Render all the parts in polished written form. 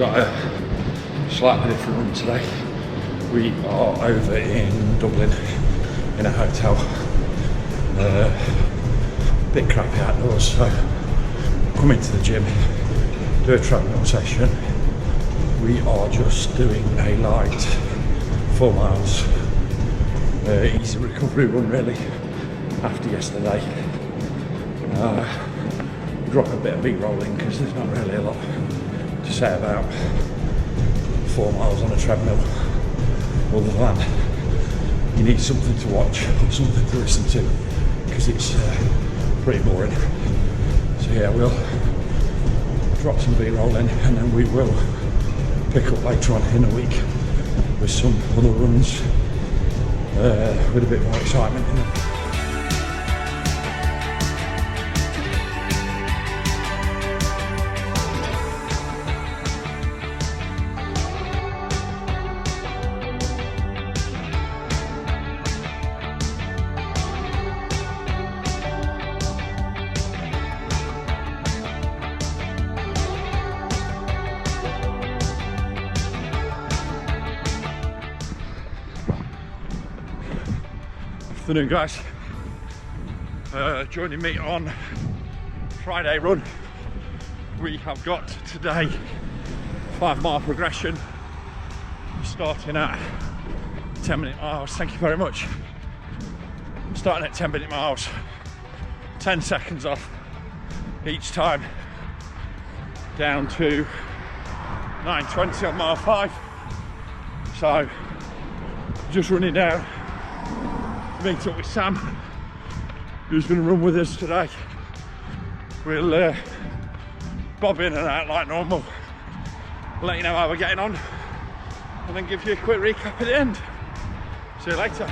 got a slightly different run today. We are over in Dublin in a hotel. Bit crappy outdoors, so come into the gym, do a treadmill session. We are just doing a light 4 miles, easy recovery run really after yesterday. Drop a bit of B-roll in because there's not really a lot to say about 4 miles on a treadmill other than you need something to watch or something to listen to because it's pretty boring. So yeah, we'll drop some B-roll in and then we will pick up later on in the week with some other runs with a bit more excitement in them. Afternoon guys, joining me on Friday run. We have got today 5 mile progression starting at 10-minute miles. Thank you very much. Starting at 10-minute miles, 10 seconds off each time, down to 9:20 on mile 5. So just running down, meet up with Sam, who's going to run with us today. We'll bob in and out like normal, let you know how we're getting on, and then give you a quick recap at the end. See you later.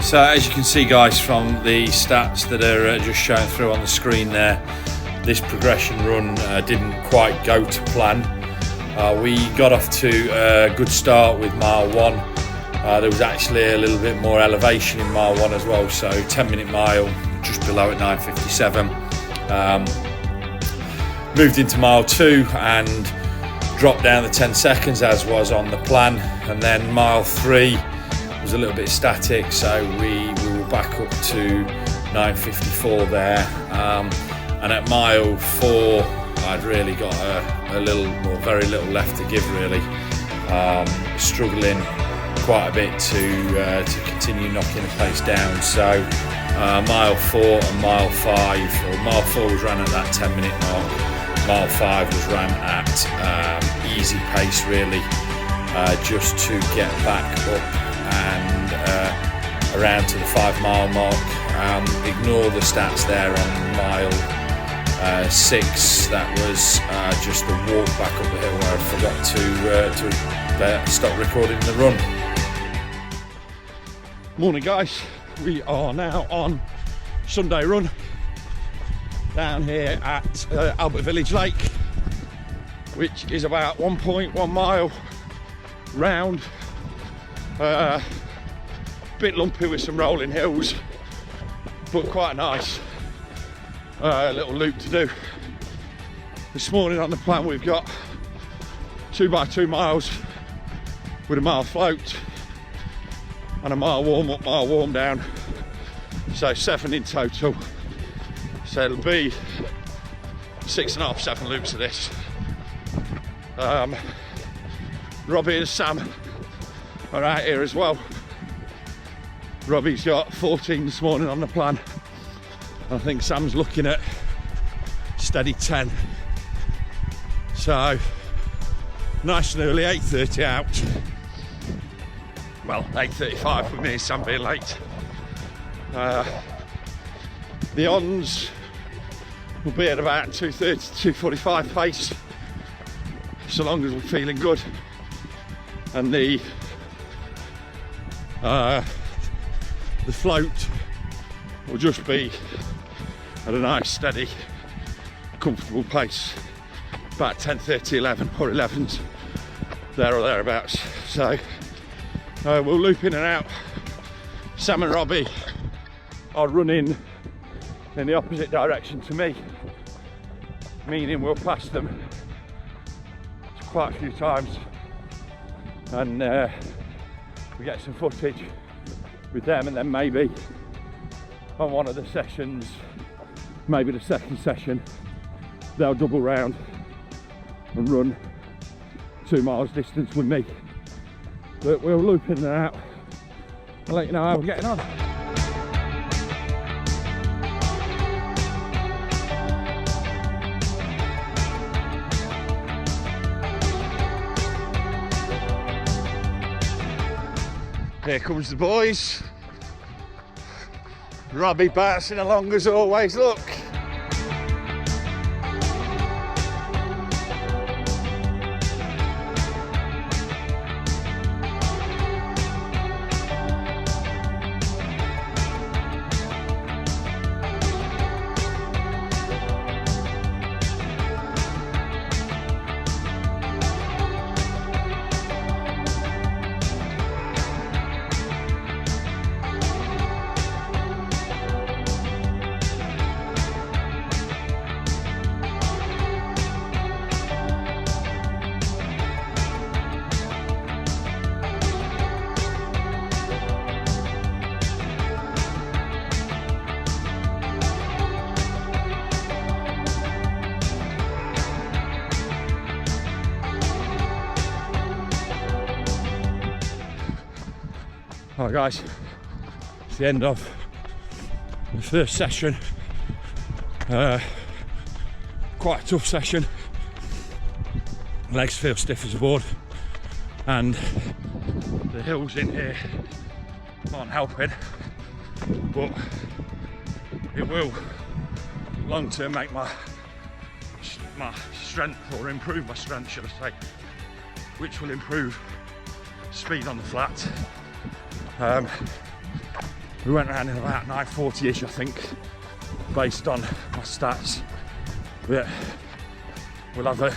So as you can see guys from the stats that are just showing through on the screen there, this progression run didn't quite go to plan. We got off to a good start with mile 1. There was actually a little bit more elevation in mile 1 as well, so 10-minute mile just below at 9:57. Moved into mile 2 and dropped down the 10 seconds as was on the plan, and then mile 3 was a little bit static, so we were back up to 9:54 there, and at mile 4 I'd really got a little, or very little left to give really, struggling quite a bit to continue knocking the pace down. So mile 4 and mile 5, or mile 4 was ran at that 10-minute mark, mile 5 was ran at easy pace really, just to get back up and around to the 5 mile mark. Ignore the stats there on mile 6, that was just the walk back up the hill where I forgot to stop recording the run. Morning guys, we are now on Sunday run down here at Albert Village Lake, which is about 1.1 mile round. Bit lumpy with some rolling hills, but quite nice. Little loop to do. This morning on the plan we've got 2x2 miles with a mile float and a mile warm up, mile warm down, so 7 in total. So it'll be 6.5, 7 loops of this. Robbie and Sam are out here as well. Robbie's got 14 this morning on the plan. I think Sam's looking at steady 10. So nice and early, 8:30 out. Well, 8:35 with me and Sam being late. The ons will be at about 2:30, 2:45 pace, so long as we're feeling good. And the float will just be at a nice, steady, comfortable pace, about 10:30, 11 or 11s there or thereabouts. So we'll loop in and out. Sam and Robbie are running in the opposite direction to me, meaning we'll pass them quite a few times, and we get some footage with them, and then maybe on one of the sessions, maybe the second session, they'll double round and run 2 miles distance with me. But we'll loop in and out and let you know how we're getting on. Here comes the boys. Robbie bouncing along as always, look. Alright guys, it's the end of the first session. Quite a tough session. Legs feel stiff as a board, and the hills in here aren't helping, but it will long term make my strength, or improve my strength should I say, which will improve speed on the flat. We went around in about 9:40ish I think, based on my stats. But we'll have a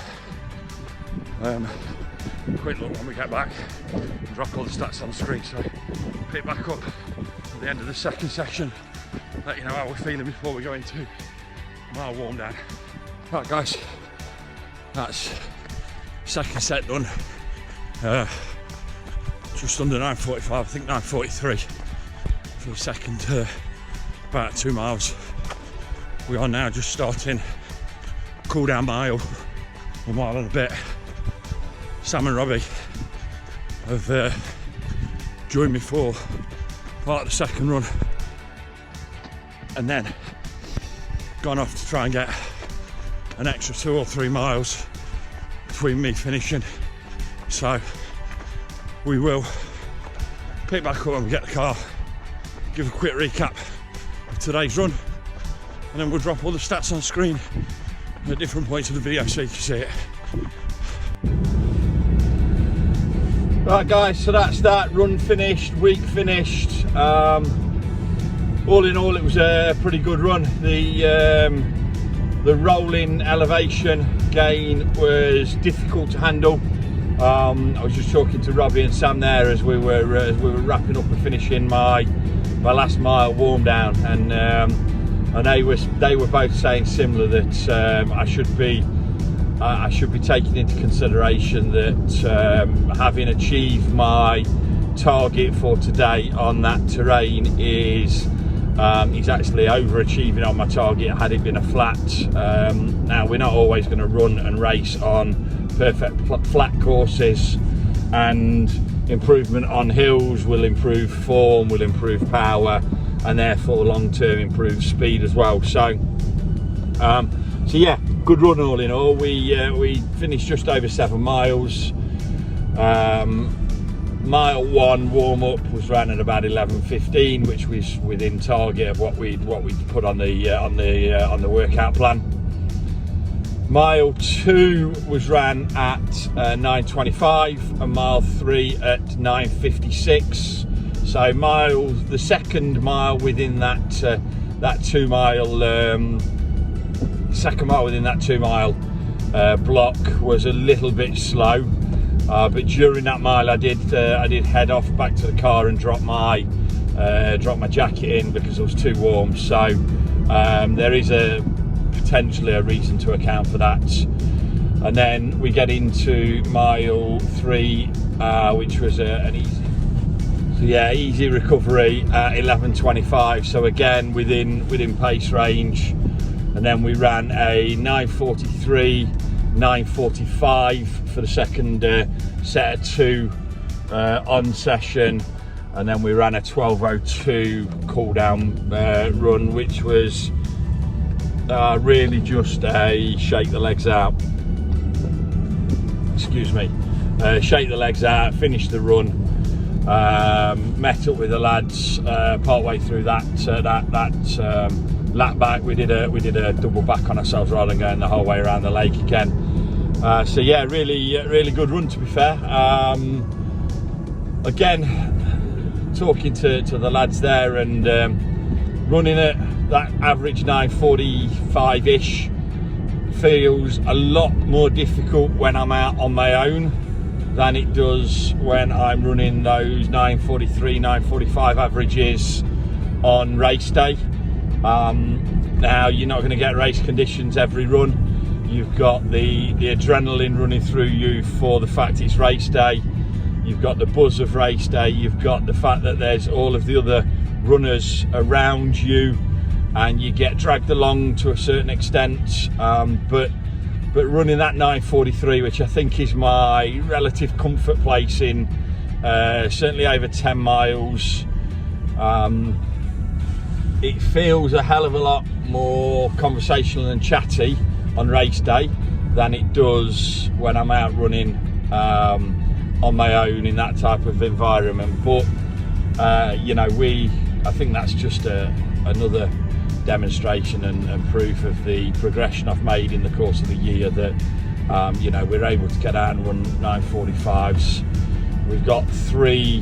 quick look when we get back and drop all the stats on the screen, so pick back up at the end of the second session, let you know how we're feeling before we go into mile warm down. Right guys, that's second set done. Just under 9:45, I think 9:43 for the second about 2 miles. We are now just starting cool down mile, 1 mile and a bit. Sam and Robbie have joined me for part of the second run, and then gone off to try and get an extra 2 or 3 miles between me finishing. So we will pick back up when we get the car, give a quick recap of today's run, and then we'll drop all the stats on screen at different points of the video so you can see it. Right guys, so that's that run finished, week finished. All in all, it was a pretty good run. The rolling elevation gain was difficult to handle. I was just talking to Robbie and Sam there as we were wrapping up and finishing my last mile warm down, and they were both saying similar, that I should be taking into consideration that having achieved my target for today on that terrain is actually overachieving on my target had it been a flat. Now we're not always going to run and race on perfect flat courses, and improvement on hills will improve form, will improve power, and therefore long-term improve speed as well. So yeah, good run all in all. We finished just over 7 miles. Mile 1 warm-up was ran at about 11:15, which was within target of what we'd put on the workout plan. Mile 2 was ran at 9:25, and mile 3 at 9:56. So the second mile within that 2 mile second mile within that 2 mile block was a little bit slow. but during that mile I did head off back to the car and drop my jacket in because it was too warm. So there is potentially a reason to account for that. And then we get into mile 3, which was an easy recovery at 11:25. So again within pace range. And then we ran a 9:43, 9:45 for the second set of 2 on session. And then we ran a 12:02 cool down run, which was really just a shake the legs out. Excuse me, shake the legs out, finish the run. Met up with the lads part way through that lap back. We did a double back on ourselves rather than going the whole way around the lake again. So yeah, really good run, to be fair. Again, talking to the lads there and running at that average 9:45-ish feels a lot more difficult when I'm out on my own than it does when I'm running those 9:43, 9:45 averages on race day. Now you're not going to get race conditions every run. You've got the adrenaline running through you for the fact it's race day. You've got the buzz of race day. You've got the fact that there's all of the other runners around you, and you get dragged along to a certain extent. But running that 9:43, which I think is my relative comfort place in certainly over 10 miles, it feels a hell of a lot more conversational and chatty on race day than it does when I'm out running on my own in that type of environment. But you know, I think that's just another demonstration and proof of the progression I've made in the course of the year, that you know, we're able to get out and run 9:45s. We've got 3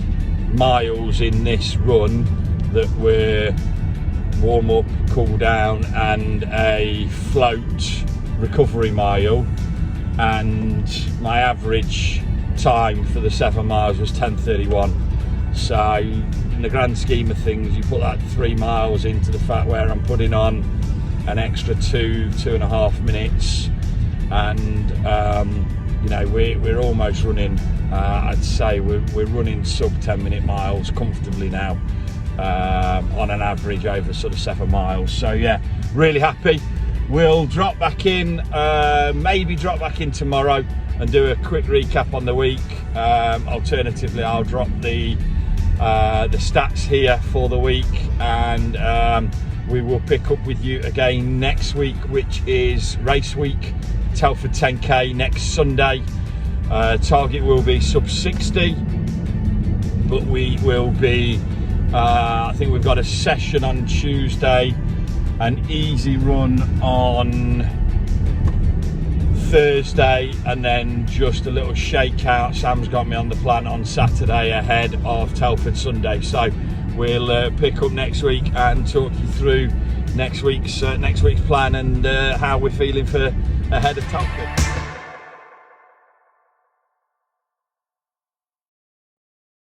miles in this run that were warm up, cool down, and a float recovery mile, and my average time for the 7 miles was 10:31. So in the grand scheme of things, you put that 3 miles into the fact where I'm putting on an extra 2.5 minutes, and you know, we're almost running, I'd say we're running sub 10-minute miles comfortably now, on an average over sort of 7 miles. So yeah, really happy. We'll drop back in, maybe drop back in tomorrow and do a quick recap on the week. Alternatively, I'll drop the stats here for the week, and we will pick up with you again next week, which is race week, Telford 10k next Sunday. Target will be sub 60, but we will be, I think we've got a session on Tuesday, an easy run on Thursday, and then just a little shakeout. Sam's got me on the plan on Saturday ahead of Telford Sunday. So we'll pick up next week and talk you through next week's plan and how we're feeling for ahead of Telford.